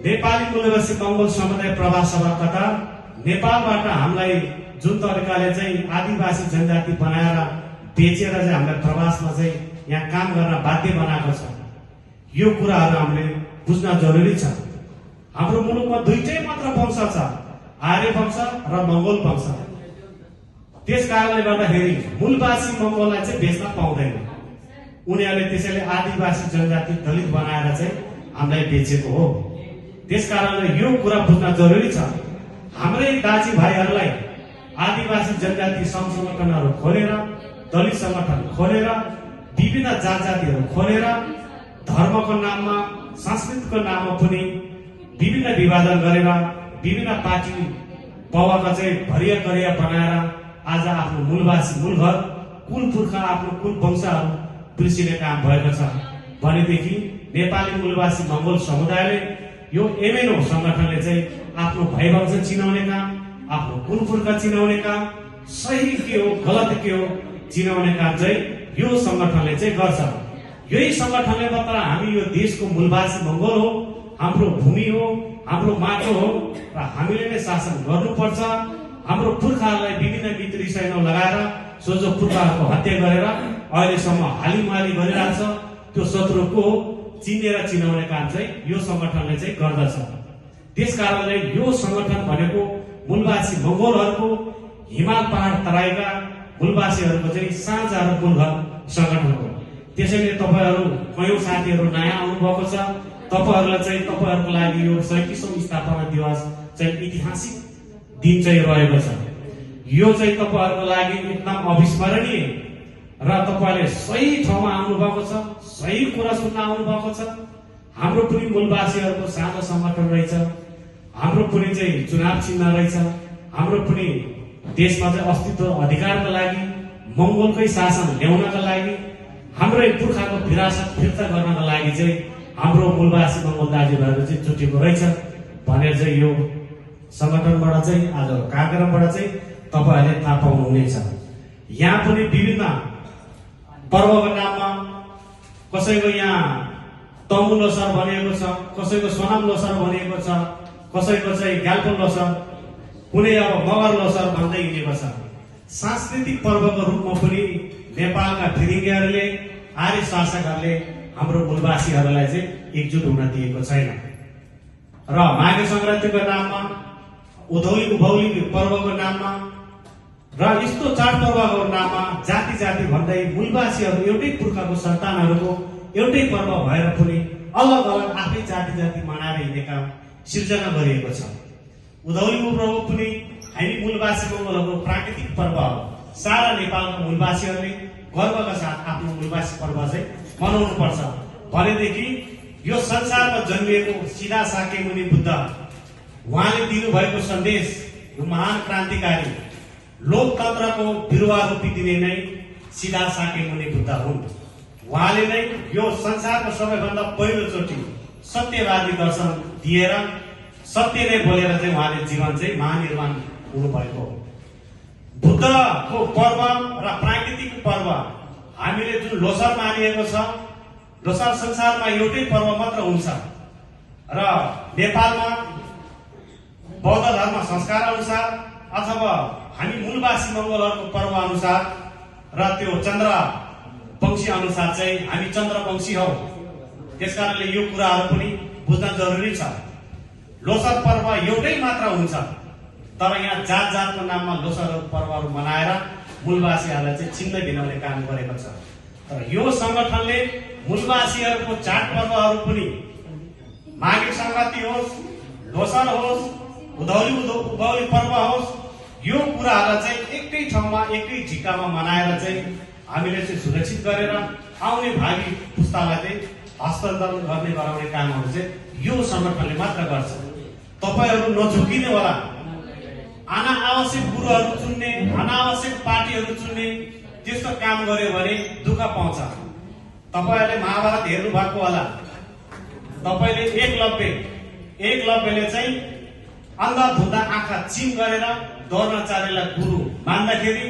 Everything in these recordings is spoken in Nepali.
नेपाली मूलवासी मंगोल समुदाय प्रवास सभा कतार नेपालबाट हामीलाई जुन तरिकाले चाहिँ आदिवासी जनजाति बनाएर बेचेर चाहिँ हामीलाई प्रवासमा चाहिँ यहाँ काम गर्न बाध्य बनाएको छ। यो कुराहरू हामीले बुझ्न जरुरी छ। हाम्रो मुलुकमा दुईटै मात्र वंश छ, आर्य वंश र मंगोल वंश। त्यस कारणले गर्दाखेरि मूलवासी मंगोललाई चाहिँ बेच्न पाउँदैन। उनीहरूले त्यसैले आदिवासी जनजाति दलित बनाएर चाहिँ हामीलाई बेचेको हो। त्यस कारणले यो कुरा बुझ्न जरुरी छ। हाम्रै दाजुभाइहरूलाई आदिवासी जनजाति संघ संगठनहरू खोलेर, दलित संगठन खोलेर, विभिन्न जात जातिहरू खोलेर धर्मको नाममा, संस्कृतिको नाममा पनि विभिन्न विभाजन गरेर विभिन्न पार्टी पवाका चाहिँ भरिया गरिया बनाएर आज आफ्नो मूलवासी मूलघर कुल पुर्खा आफ्नो कुल वंशहरू बिर्सिने काम भएको छ भनेदेखि नेपाली मूलवासी मंगोल समुदायले यो एमएनओ संगठनले चाहिँ आफ्नो भाइ वंश चिनाउने काम, आफ्नो कुल पुर्खा चिनाउने काम, सही के हो गलत के हो चिनाउने काम चाहिँ यो संगठनले चाहिँ गर्छ। यही संगठनले मात्र हामी यो देशको मूलवासी मंगोल हो, हाम्रो भूमि हो, हाम्रो माटो हो र हामीले नै शासन गर्नुपर्छ। हाम्रो पुर्खाहरूलाई विभिन्न वितरिसैन लगाएर सोझो पुर्खाहरूको हत्या गरेर अहिलेसम्म हालिमाली गरिरहेछ। त्यो शत्रुको चिनेर चिनाउने काम चाहिँ यो संगठनले चाहिँ गर्दछ। त्यसकारणले यो संगठन भनेको मूलवासी मंगोलहरूको हिमाल पहाड तराईका मूलवासीहरूको चाहिँ साझा र मूलघर संगठन हो। त्यसैले तपाईहरू कयौं साथीहरू नयाँ आउनुभएको छ। तपाईहरुलाई चाहिँ तपाईहरुको लागि यो 37औं स्थापना दिवस चाहिँ ऐतिहासिक दिन चाहिँ रहेको छ। यो चाहिँ तपाईहरुको लागि एकदम अविस्मरणीय र तपाईले सही ठाउँमा आउनु भएको छ, सही कुरा सुन्न आउनु भएको छ। हाम्रो पनि मूलवासीहरूको साझा संगठन रहेछ, हाम्रो पनि चाहिँ चुनाव चिन्ह रहेछ, हाम्रो पनि देशमा चाहिँ अस्तित्व अधिकारका लागि, मंगोलकै शासन ल्याउनका लागि, हाम्रै पुर्खाको विरासत फिर्ता गर्नका लागि चाहिँ हाम्रो मूलवासी मंगोल दाजुभाइहरू चाहिँ जुटेको रहेछ भनेर चाहिँ यो संगठनबाट चाहिँ आज कार्यक्रमबाट चाहिँ तपाईहरुले थाहा पाउनुहुनेछ। यहाँ पनि विभिन्न पर्वको नाममा कसैको यहाँ तमु लोसार भनिएको छ, कसैको सोनाम लोसार भनिएको छ, कसैको चाहिँ ग्याल्पो लोसार, कुनै अब मगर लोसार भन्दै हिँडेको छ। सांस्कृतिक पर्वको रूपमा पनि नेपालका फिरिङ्गीहरूले, आर्य शासकहरूले हाम्रो मूलवासीहरूलाई चाहिँ एकजुट हुन दिएको छैन र माघे संक्रान्तिको नाममा, उधौली उभौली पर्वको नाममा र यस्तो चाडपर्वको नाममा जाति जाति भन्दै मूलवासीहरू एउटै पुर्खाको सन्तानहरूको एउटै पर्व भएर पनि अलग अलग आफै जाति जाति मनाएर हिँड्ने काम सिर्जना गरिएको छ। उधौली पर्व पनि हामी मूलवासी मंगोलहरूको प्राकृतिक पर्व हो। सारा नेपालका मूलवासीहरूले गर्वका साथ आफ्नो मूलवासी पर्व चाहिँ मनाउनु पर्छ भनेदेखि यो संसारमा जन्मिएको सिधा शाक्यमुनि बुद्ध, उहाँले दिनुभएको सन्देश, यो महान क्रान्तिकारी लोकतन्त्रको बिरुवा रूपी दिने नै सिधा शाक्यमुनि बुद्ध हुन्। उहाँले नै यो संसारको सबैभन्दा पहिलोचोटि सत्यवादी दर्शन दिएर सत्य नै बोलेर चाहिँ उहाँले जीवन चाहिँ महानिर्माण हुनुभएको हो। बुद्धको पर्व र प्राकृतिक पर्व हामीले जुन लोसार मानिएको छ, लोसार संसारमा एउटै पर्व मात्र हुन्छ र नेपालमा बौद्ध धर्म संस्कार अनुसार अथवा हामी मूलवासी मंगोलहरूको पर्व अनुसार र त्यो चन्द्र वंशी अनुसार चाहिँ हामी चन्द्र वंशी हौ। त्यसकारणले यो कुराहरू पनि बुझ्न जरुरी छ। लोसार पर्व एउटै मात्र हुन्छ तर यहाँ जात जातको नाममा लोसार पर्वहरू मनाएर मूलवासीहरूलाई चाहिँ चिन्ह दिलाउने काम गरेको छ। तर यो संगठनले मूलवासीहरूको चाडपर्वहरू पनि माघे संक्रान्ति होस्, लोसार होस्, उधौली पर्व होस्, यो कुराहरूलाई चाहिँ एकै ठाउँमा एकै झिकामा मनाएर चाहिँ हामीले चाहिँ सुरक्षित गरेर आउने भावी पुस्तालाई चाहिँ हस्तान्तरण गर्ने गराउने कामहरू चाहिँ यो संगठनले मात्र गर्छ। तपाईहरू नझुकिने होला, अनावश्यक गुरुहरू चुन्ने, अनावश्यक पार्टीहरू चुन्ने त्यस्तो काम गर्यो भने दुःख पाउँछ। तपाईहरूले महाभारत हेर्नु भएको होला। तपाईले एकलव्यले चाहिँ अन्धाधुन्दा आँखा चिम गरेर द्रोणाचार्यलाई गुरु मान्दाखेरि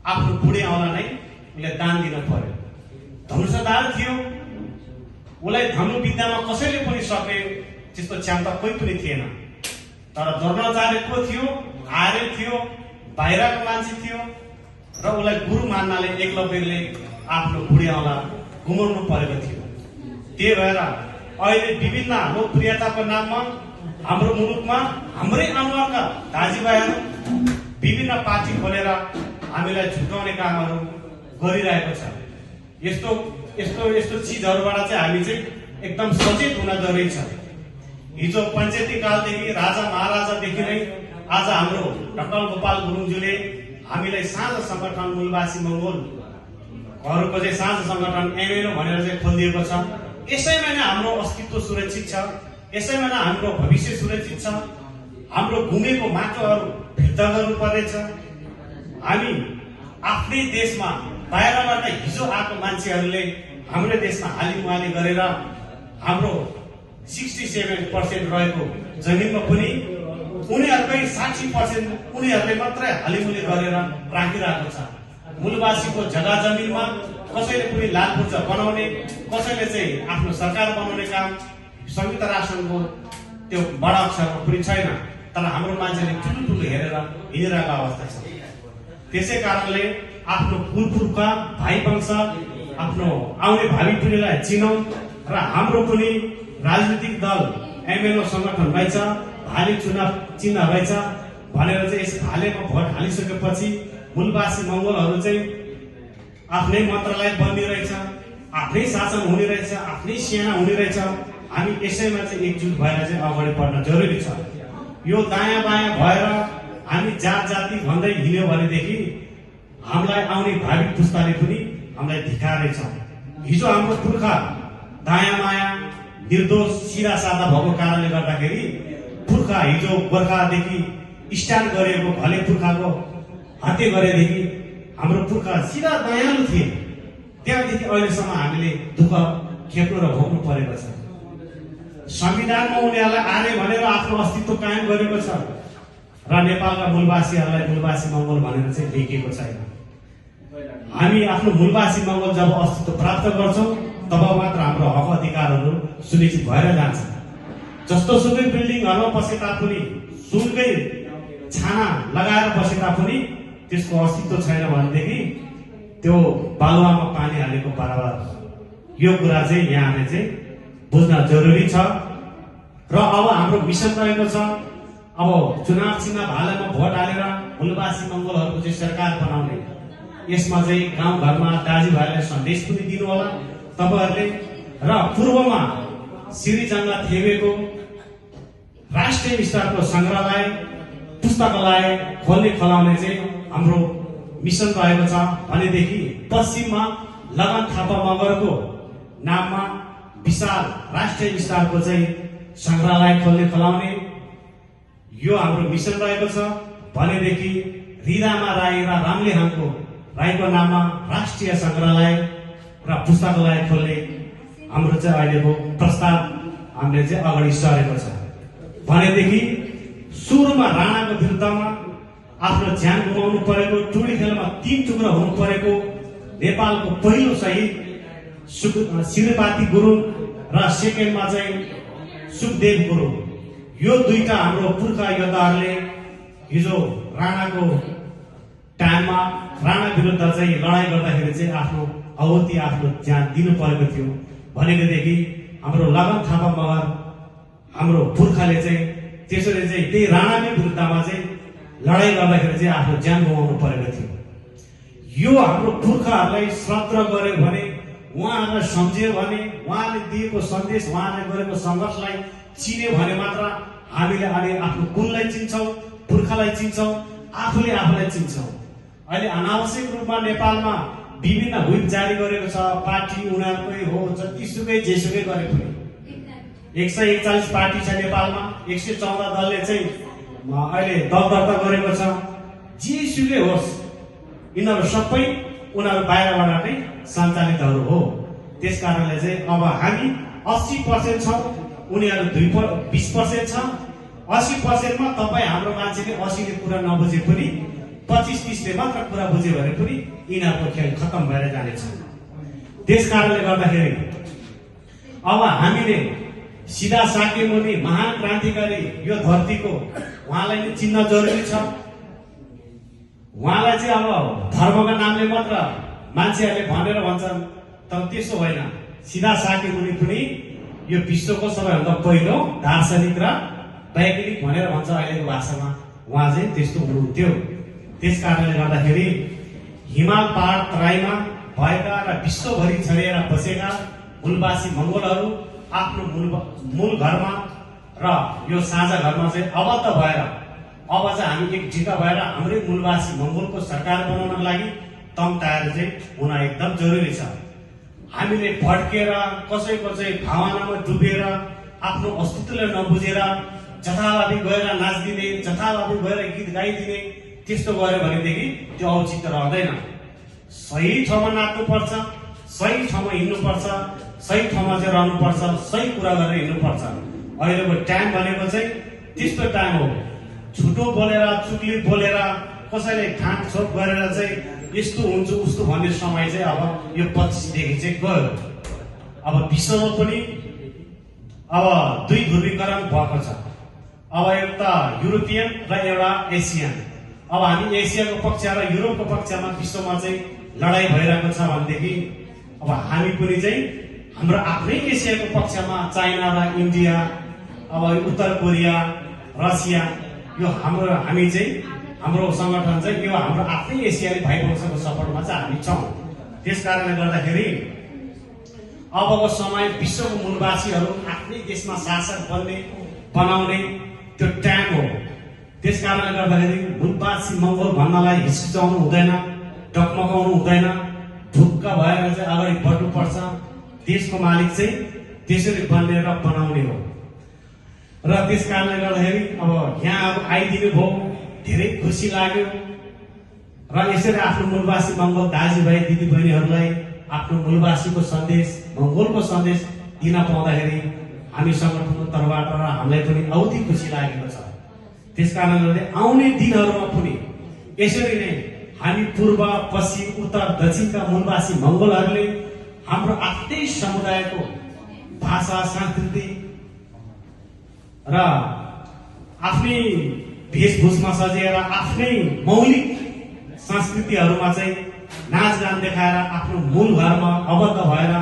आफ्नो बुढी आउन नै उसले दान दिन पर्यो। धनुषधार थियो, उसलाई धनु विद्यामा कसैले पनि सक्ने त्यस्तो क्षमता कोही पनि थिएन। तर दौड्न जाने को थियो, आर्य थियो, बाहिरको मान्छे थियो र उसलाई गुरु मान्नाले एकलव्यले आफ्नो बुढी औँला गुमाउनु परेको थियो। त्यही भएर अहिले विभिन्न लोकप्रियताको नाममा हाम्रो मुलुकमा हाम्रै अनुहारका दाजुभाइहरू विभिन्न पार्टी खोलेर हामीलाई झुकाउने कामहरू गरिरहेको छ। यस्तो यस्तो यस्तो चिजहरूबाट चाहिँ हामी चाहिँ एकदम सचेत हुन जरुरी छ। हिजो पञ्चायती कालदेखि राजा महाराजादेखि नै आज हाम्रो ढकाल गोपाल गुरुङज्यूले हामीलाई साझा संगठन मूलवासी मंगोलहरूको चाहिँ साझा संगठन एमएनओ भनेर चाहिँ खोलिदिएको छ। यसैमा नै हाम्रो अस्तित्व सुरक्षित छ, यसैमा नै हाम्रो भविष्य सुरक्षित छ। हाम्रो गुमेको माटोहरू फिर्ता गर्नुपर्नेछ। हामी आफ्नै देशमा बाहिरबाट हिजो आएको मान्छेहरूले हाम्रो देशमा हालिमुहाली गरेर हाम्रो 67% रहेको जमिनमा पनि उनीहरूकै 60% उनीहरूले मात्रै हालिमुली गरेर राखिरहेको छ। मूलवासीको जग्गा जमिनमा कसैले पनि लाल पूर्जा बनाउने, कसैले चाहिँ आफ्नो सरकार बनाउने काम संयुक्त राष्ट्रको त्यो बडा अक्षरमा पनि छैन। तर हाम्रो मान्छेले ठुलो हेरेर हिँडिरहेको अवस्था छ। त्यसै कारणले आफ्नो कुलपुर्खा भाइ वंश आफ्नो आउने भावी पिँढीलाई चिनौं र हाम्रो पनि राजनीतिक दल एमएनओ संगठन रहेछ, भाले चुनाव चिन्ह रहेछ भनेर चाहिँ यस भालेमा भोट हालिसकेपछि मूलवासी मंगोलहरू चाहिँ आफ्नै मन्त्रालय बन्ने रहेछ, आफ्नै शासन हुने रहेछ, आफ्नै सेना हुने रहेछ। हामी यसैमा चाहिँ एकजुट भएर चाहिँ अगाडि बढ्न जरुरी छ। यो दायाँ बायाँ भएर हामी जात जाति भन्दै हिँड्यो भनेदेखि हामीलाई आउने भावी पुस्ताले पनि हामीलाई धिक्कार्नेछ। हिजो हाम्रो पुर्खा दायाँ बायाँ निर्दोष सिधा सादा भएको कारणले गर्दाखेरि पुर्खा हिजो गोर्खादेखि स्ट्यान्ड गरिएको भले पुर्खाको हत्या गरेदेखि हाम्रो पुर्खा सिधा दयालु थिए। त्यहाँदेखि अहिलेसम्म हामीले दुःख खेप्नु र भोग्नु परेको छ। संविधानमा उनीहरूलाई आर्य भनेर आफ्नो अस्तित्व कायम गरेको छ र नेपालका मूलवासीहरूलाई मूलवासी मंगोल भनेर चाहिँ लेखिएको छैन। हामी आफ्नो मूलवासी मंगोल जब अस्तित्व प्राप्त गर्छौं तब मात्र हाम्रो हक अधिकारहरू सुनिश्चित भएर जान्छ। जस्तो सुकै बिल्डिङहरुमा बसे तापनि, सुकै छाना लगाएर बसे तापनि त्यसको अस्तित्व छैन भनेदेखि त्यो बालुवामा पानी हालेको बराबर। यो कुरा चाहिँ यहाँले चाहिँ बुझ्न जरुरी छ। र अब हाम्रो मिसन रहेको छ, अब चुनाव चिन्ह भालेमा भोट हालेर मूलवासी मंगोलहरूको चाहिँ सरकार बनाउने। यसमा चाहिँ गाउँ घरमा दाजुभाइलाई सन्देश पनि दिनु होला तपाईहरुले। र पूर्वमा सिरिजङ्गा थेबेको राष्ट्रिय स्तरको संग्रहालय पुस्तकालय खोल्ने खोलाउने चाहिँ हाम्रो मिसन रहेको छ भनेदेखि पश्चिममा लगन थापा मगरको नाममा विशाल राष्ट्रिय स्तरको चाहिँ संग्रहालय खोल्ने खोलाउने यो हाम्रो मिसन रहेको छ भनेदेखि रिदामा राई र रामलेहाङको राईको नाममा राष्ट्रिय संग्रहालय र पुस्तकालय खोल्ने हाम्रो चाहिँ अहिलेको प्रस्ताव हामीले चाहिँ अगाडि सरेको छ भनेदेखि सुरुमा राणाको विरुद्धमा आफ्नो ज्यान गुमाउनु परेको, टुडी खेलमा 3 टुक्रा हुनु परेको नेपालको पहिलो शहीद शिरपाती गुरुङ र सेकेन्डमा चाहिँ सुखदेव गुरुङ, यो दुईटा हाम्रो पुर्खा योद्धाहरूले हिजो राणाको टाइममा राणा विरुद्ध चाहिँ लडाई गर्दाखेरि चाहिँ आफ्नो आहुति आफ्नो ज्यान दिनु परेको थियो भनेदेखि हाम्रो लगन थापा मगर हाम्रो पुर्खाले चाहिँ त्यसरी चाहिँ त्यही राणाको विरुद्धमा चाहिँ लडाई गर्दाखेरि चाहिँ आफ्नो ज्यान गुमाउनु परेको थियो। यो हाम्रो पुर्खाहरूलाई श्रद्धा गर्यो भने, उहाँहरूलाई सम्झ्यो भने, उहाँले दिएको सन्देश, उहाँले गरेको संघर्षलाई चिन्यो भने मात्र हामीले अहिले आफ्नो कुललाई चिन्छौं, पुर्खालाई चिन्छौं, आफूले आफूलाई चिन्छौं। अहिले अनावश्यक रूपमा नेपालमा विभिन्न हुइप जारी गरेको छ। पार्टी उनीहरूकै हो, जतिसुकै जेसुकै गरे पनि 141 पार्टी छ नेपालमा, 114 दलले चाहिँ अहिले दल दर्ता गरेको छ। जेसुकै होस् यिनीहरू सबै उनीहरू बाहिरबाट नै सञ्चालितहरू हो। त्यसकारणले चाहिँ अब हामी 80% छौं, उनीहरू 20% छ। 80% मा तपाईँ हाम्रो मान्छेले 80 ले कुरा नबुझे पनि 25-30 ले मात्र कुरा बुझ्यो भने पनि यिनीहरूको खेल खत्तम भएर जानेछ। त्यसकारणले गर्दाखेरि अब हामीले सीधा साके मुनि महान क्रान्तिकारी यो धरतीको उहाँलाई नै चिन्न जरुरी छ। उहाँलाई चाहिँ अब धर्मका नामले मात्र मान्छेहरूले भनेर भन्छन्, तर त्यसो होइन। सीधा साके मुनि पनि यो विश्वको सबैभन्दा पहिलो दार्शनिक र वैज्ञानिक भनेर भन्छ अहिलेको भाषामा। उहाँ चाहिँ त्यस्तो हुनुहुन्थ्यो। त्यस कारणले गर्दाखेरि हिमाल पहाड तराईमा भएका र विश्वभरि छरिएर बसेका मूलवासी मंगोलहरू आफ्नो मूल घरमा र यो साझा घरमा चाहिँ अबद्ध भएर अब चाहिँ हामी एकजुट भएर हाम्रै मूलवासी मंगोलको सरकार बनाउनको लागि तम तयार चाहिँ हुन एकदम जरुरी छ। हामीले भड्केर कसैको चाहिँ भावनामा डुबेर आफ्नो अस्तित्वलाई नबुझेर जथाभावी गएर नाच्दिने, जथाभावी गएर गीत गाइदिने, त्यस्तो गर्यो भनेदेखि त्यो औचित्य रहँदैन। सही ठाउँमा नाच्नुपर्छ, सही ठाउँमा हिँड्नुपर्छ, सही ठाउँमा चाहिँ रहनुपर्छ, सही कुरा गरेर हिँड्नुपर्छ। अहिलेको टाइम भनेको चाहिँ त्यस्तो टाइम हो। झुटो बोलेर, चुक्ली बोलेर, कसैले ठाँट छोप गरेर चाहिँ यस्तो हुन्छ उस्तो भन्ने समय चाहिँ अब यो 25 देखि चाहिँ गयो। अब विश्वमा पनि अब दुई ध्रुवीकरण भएको छ। अब एउटा युरोपियन र एउटा एसियन। अब हामी एसियाको पक्ष र युरोपको पक्षमा विश्वमा चाहिँ लडाई भइरहेको छ भनेदेखि अब हामी पनि चाहिँ हाम्रो आफ्नै एसियाको पक्षमा चाइना र इन्डिया, अब उत्तर कोरिया, रसिया, यो हामी चाहिँ हाम्रो संगठन चाहिँ यो हाम्रो आफ्नै एसियाली भाइ वंशको सपोर्टमा चाहिँ हामी छौँ। त्यस कारणले गर्दाखेरि अबको समय विश्वको मूलवासीहरू आफ्नै देशमा शासक बनाउने त्यो टाइम हो। त्यस कारणले गर्दाखेरि मूलवासी मंगोल भन्नलाई हिचकिचाउनु हुँदैन, डकमकाउनु हुँदैन, ढुक्क भएर चाहिँ अगाडि बढ्नुपर्छ। देशको मालिक चाहिँ त्यसरी बन्ने र बनाउने हो। र त्यस कारणले गर्दाखेरि अब यहाँ अब आइदिनु भयो, धेरै खुसी लाग्यो। र यसरी आफ्नो मूलवासी मंगोल दाजुभाइ दिदीबहिनीहरूलाई आफ्नो मूलवासीको सन्देश, मंगोलको सन्देश दिन पाउँदाखेरि हामी संगठनको तर्फबाट र हामीलाई पनि औधी खुसी लागेको छ। त्यस कारणले आउने दिनहरूमा पनि यसरी नै हामी पूर्व, पश्चिम, उत्तर, दक्षिणका मूलवासी मंगोलहरूले हाम्रो आफ्नै समुदायको भाषा, संस्कृति र आफ्नै वेशभूषामा सजिएर आफ्नै मौलिक संस्कृतिहरूमा चाहिँ नाचगान देखाएर आफ्नो मूल घरमा अबद्ध भएर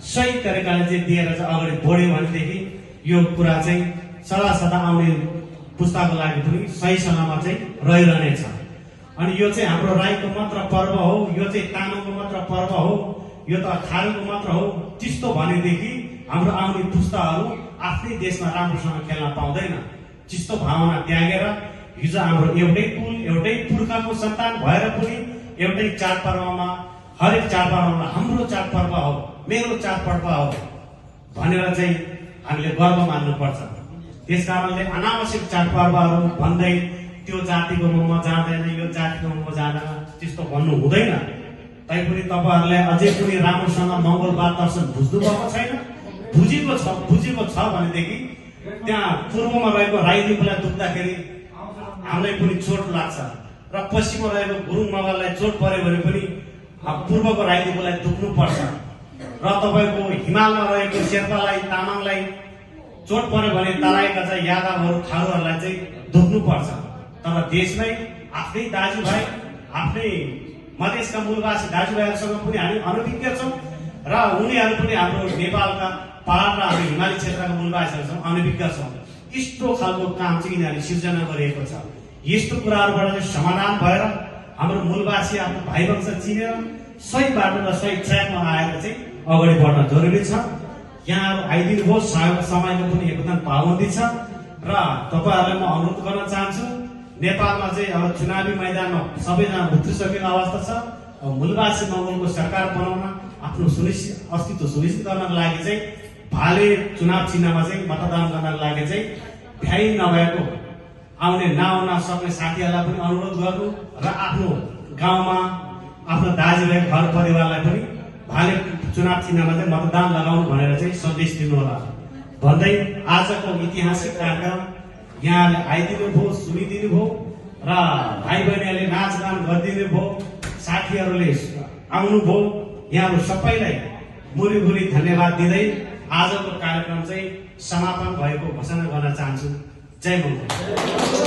सही तरिकाले चाहिँ दिएर चाहिँ अगाडि बढ्यो भनेदेखि यो कुरा चाहिँ सदा सदा आउने पुस्ताको लागि पनि सही समयमा चाहिँ रहिरहनेछ। अनि यो चाहिँ हाम्रो राईको मात्र पर्व हो, यो चाहिँ तामाङको मात्र पर्व हो, यो त खालको मात्र हो, त्यस्तो भनेदेखि हाम्रो आउने पुस्ताहरू आफ्नै देशमा राम्रोसँग खेल्न पाउँदैन। त्यस्तो भावना त्यागेर हिजो हाम्रो एउटै कुल, एउटै पुर्खाको सन्तान भएर पनि एउटै चाडपर्वमा, हरेक चाडपर्वमा हाम्रो चाडपर्व हो, मेरो चाडपर्व हो भनेर चाहिँ हामीले गर्व मान्नुपर्छ। त्यस कारणले अनावश्यक चाडपर्वहरू भन्दै त्यो जातिको मोहमा जाँदैन, यो जातिको मोहमा जाँदैन त्यस्तो भन्नु हुँदैन। तैपनि तपाईहरुलाई अझै पनि राम्रोसँग मंगलबार दर्शन बुझ्नु भएको छैन। बुझेको छ भनेदेखि त्यहाँ पूर्वमा रहेको राईदिपुलाई दुख्दाखेरि हामीलाई पनि चोट लाग्छ र पश्चिममा रहेको गुरुङ मगरलाई चोट पर्यो भने पनि पूर्वको राईदिपुलाई दुख्नु पर्छ र तपाईको हिमालमा रहेको शेर्पालाई, तामाङलाई चोट पर्यो भने तराईका चाहिँ यादवहरू, थारूहरूलाई चाहिँ दुख्नु पर्छ। तर देशमै आफ्नै दाजुभाइ, आफ्नै मधेसका मूलवासी दाजुभाइहरूसँग पनि हामी अनभिज्ञ छौँ र उनीहरू पनि हाम्रो नेपालका पहाड र हाम्रो हिमाली क्षेत्रका मूलवासीहरूसँग अनभिज्ञ छौँ। यस्तो खालको काम चाहिँ यिनीहरूले सिर्जना गरिएको छ। यस्तो कुराहरूबाट चाहिँ समाधान भएर हाम्रो मूलवासी आफ्नो भाइ वंश चिनेर सही बाटो र सही ट्र्याकमा आएर चाहिँ अगाडि बढ्न जरुरी छ। यहाँ आइदिनु भयो, समयको पनि एकदम पाबन्दी छ र तपाईहरुलाई म अनुरोध गर्न चाहन्छु, नेपालमा चाहिँ अब चुनावी मैदानमा सबैजना उत्रिसकेको अवस्था छ। मूलवासी मंगोलको सरकार बनाउन, आफ्नो अस्तित्व सुनिश्चित गर्नको लागि चाहिँ भाले चुनाव चिन्हमा चाहिँ मतदान गर्नको लागि चाहिँ भ्याइ नभएको आउने नआउन सक्ने साथीहरूलाई पनि अनुरोध गर्नु र आफ्नो गाउँमा आफ्नो दाजुभाइ घर परिवारलाई पनि भाले चुनाव चिन्हमा चाहिँ मतदान लगाउनु भनेर चाहिँ सन्देश दिनु होला भन्दै आजको ऐतिहासिक कार्यक्रम यहाँले आइदिनु भयो, सुनिदिनु भयो र भाइ बहिनीहरूले नाचगान गरिदिनु भयो, साथीहरूले आउनु भयो। यहाँहरू सबैलाई मुरीभुरी धन्यवाद दिँदै आजको कार्यक्रम चाहिँ समापन भएको घोषणा गर्न चाहन्छु। जय मङ्गल।